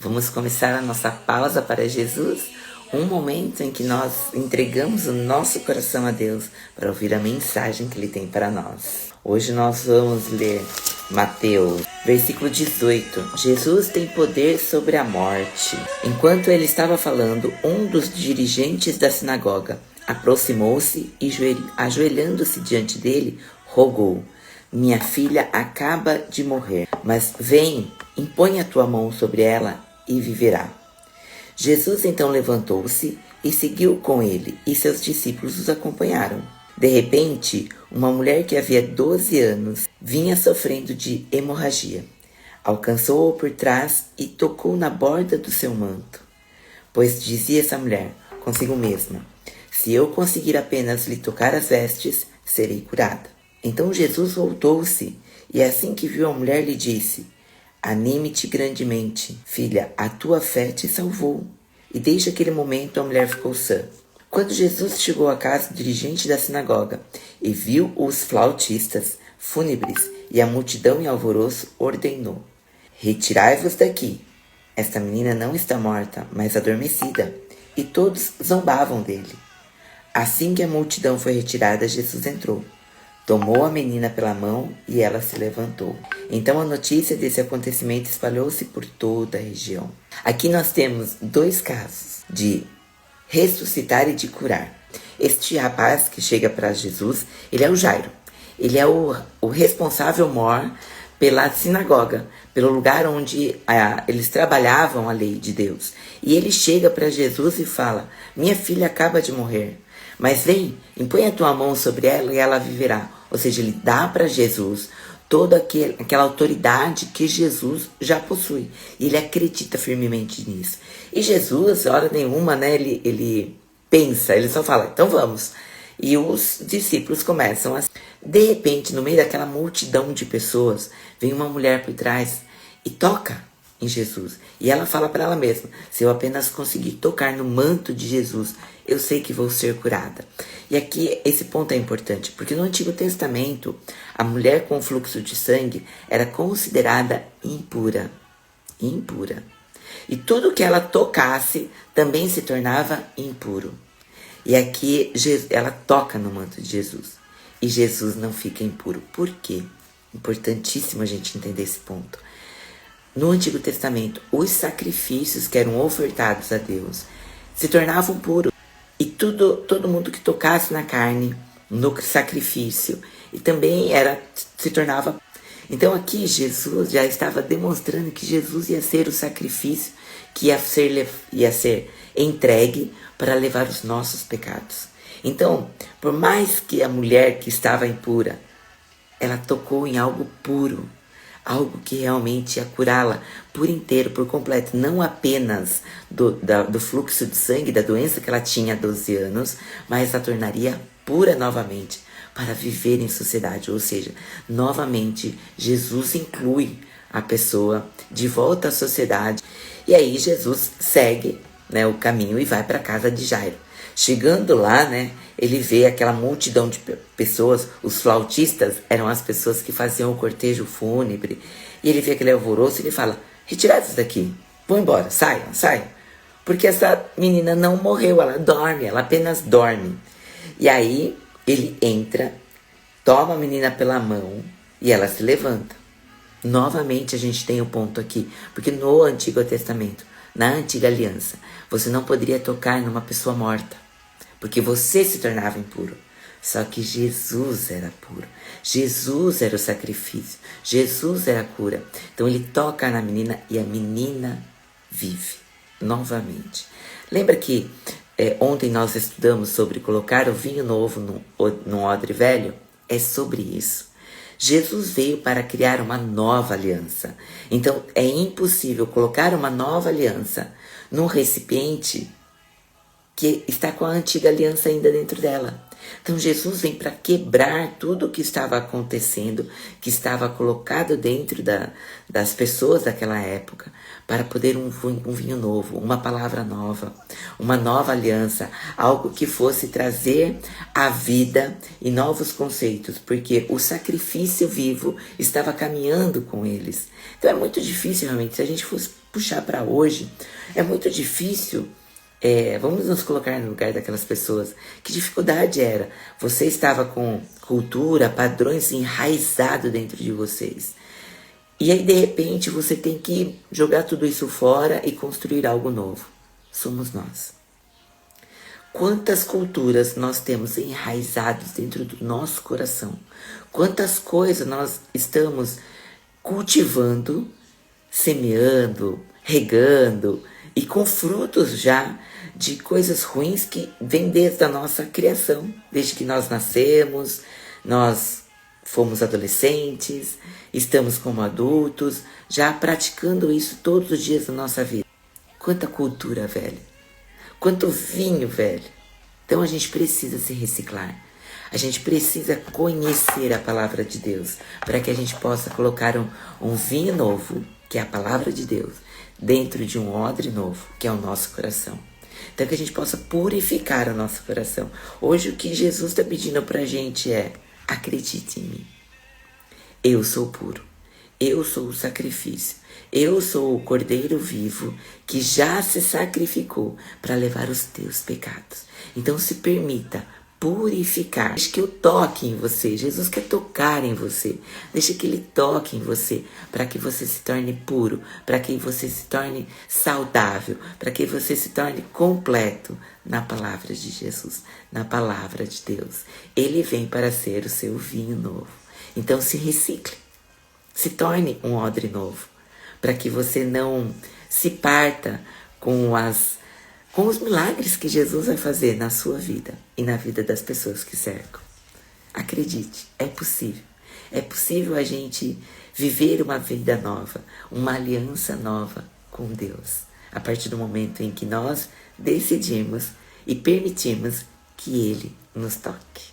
Vamos começar a nossa pausa para Jesus, um momento em que nós entregamos o nosso coração a Deus para ouvir a mensagem que Ele tem para nós. Hoje nós vamos ler Mateus, versículo 18. Jesus tem poder sobre a morte. Enquanto ele estava falando, um dos dirigentes da sinagoga aproximou-se e, ajoelhando-se diante dele, rogou: "Minha filha acaba de morrer, mas vem, impõe a tua mão sobre ela e viverá." Jesus então levantou-se e seguiu com ele, e seus discípulos os acompanharam. De repente, uma mulher que havia 12 anos vinha sofrendo de hemorragia. Alcançou-o por trás e tocou na borda do seu manto. Pois dizia essa mulher consigo mesma: "Se eu conseguir apenas lhe tocar as vestes, serei curada." Então Jesus voltou-se e assim que viu a mulher lhe disse: "Anime-te grandemente, filha, a tua fé te salvou." E desde aquele momento a mulher ficou sã. Quando Jesus chegou à casa do dirigente da sinagoga e viu os flautistas fúnebres e a multidão em alvoroço, ordenou: "Retirai-vos daqui. Esta menina não está morta, mas adormecida." E todos zombavam dele. Assim que a multidão foi retirada, Jesus entrou. Tomou a menina pela mão e ela se levantou. Então a notícia desse acontecimento espalhou-se por toda a região. Aqui nós temos dois casos de ressuscitar e de curar. Este rapaz que chega para Jesus, ele é o Jairo. Ele é o responsável maior pela sinagoga, pelo lugar onde eles trabalhavam a lei de Deus. E ele chega para Jesus e fala: "Minha filha acaba de morrer, mas vem, impõe a tua mão sobre ela e ela viverá." Ou seja, ele dá para Jesus toda aquela autoridade que Jesus já possui. E ele acredita firmemente nisso. E Jesus, hora nenhuma, né, ele pensa, ele só fala: "Então vamos." E os discípulos começam a... De repente, no meio daquela multidão de pessoas, vem uma mulher por trás e toca em Jesus. E ela fala para ela mesma: "Se eu apenas conseguir tocar no manto de Jesus, eu sei que vou ser curada." E aqui esse ponto é importante, porque no Antigo Testamento, a mulher com fluxo de sangue era considerada impura. Impura. E tudo que ela tocasse também se tornava impuro. E aqui ela toca no manto de Jesus. E Jesus não fica impuro. Por quê? Importantíssimo a gente entender esse ponto. No Antigo Testamento, os sacrifícios que eram ofertados a Deus se tornavam puros. E todo mundo que tocasse na carne, no sacrifício, e também se tornava... Então aqui Jesus já estava demonstrando que Jesus ia ser o sacrifício que ia ser entregue para levar os nossos pecados. Então, por mais que a mulher que estava impura, ela tocou em algo puro, algo que realmente ia curá-la por inteiro, por completo, não apenas do fluxo de sangue, da doença que ela tinha há 12 anos, mas a tornaria pura novamente para viver em sociedade. Ou seja, novamente, Jesus inclui a pessoa de volta à sociedade. E aí Jesus segue, né, o caminho e vai para a casa de Jairo. Chegando lá, né, ele vê aquela multidão de pessoas. Os flautistas eram as pessoas que faziam o cortejo fúnebre. E ele vê aquele alvoroço e ele fala: "Retirados daqui, vão embora, saiam, saiam." Porque essa menina não morreu, ela dorme, ela apenas dorme. E aí ele entra, toma a menina pela mão e ela se levanta. Novamente a gente tem o ponto aqui, porque no Antigo Testamento, na Antiga Aliança, você não poderia tocar numa pessoa morta, porque você se tornava impuro. Só que Jesus era puro. Jesus era o sacrifício. Jesus era a cura. Então ele toca na menina e a menina vive novamente. Lembra que ontem nós estudamos sobre colocar o vinho novo num odre velho? É sobre isso. Jesus veio para criar uma nova aliança. Então é impossível colocar uma nova aliança num recipiente que está com a antiga aliança ainda dentro dela. Então Jesus vem para quebrar tudo o que estava acontecendo, que estava colocado dentro das pessoas daquela época, para poder um vinho novo, uma palavra nova, uma nova aliança, algo que fosse trazer a vida e novos conceitos, porque o sacrifício vivo estava caminhando com eles. Então é muito difícil realmente, se a gente fosse puxar para hoje, é muito difícil. Vamos nos colocar no lugar daquelas pessoas. Que dificuldade era? Você estava com cultura, padrões enraizados dentro de vocês. E aí, de repente, você tem que jogar tudo isso fora e construir algo novo. Somos nós. Quantas culturas nós temos enraizados dentro do nosso coração? Quantas coisas nós estamos cultivando, semeando, regando e com frutos já de coisas ruins que vêm desde a nossa criação, desde que nós nascemos, nós fomos adolescentes, estamos como adultos, já praticando isso todos os dias da nossa vida. Quanta cultura, velho! Quanto vinho, velho! Então a gente precisa se reciclar. A gente precisa conhecer a palavra de Deus para que a gente possa colocar um vinho novo, que é a palavra de Deus, dentro de um odre novo, que é o nosso coração. Então que a gente possa purificar o nosso coração. Hoje o que Jesus está pedindo para a gente é: acredite em mim. Eu sou puro. Eu sou o sacrifício. Eu sou o Cordeiro vivo que já se sacrificou para levar os teus pecados. Então se permita purificar. Deixa que eu toque em você. Jesus quer tocar em você. Deixa que Ele toque em você para que você se torne puro, para que você se torne saudável, para que você se torne completo na palavra de Jesus, na palavra de Deus. Ele vem para ser o seu vinho novo. Então se recicle, se torne um odre novo, para que você não se parta com os milagres que Jesus vai fazer na sua vida e na vida das pessoas que cercam. Acredite, é possível. É possível a gente viver uma vida nova, uma aliança nova com Deus, a partir do momento em que nós decidimos e permitimos que Ele nos toque.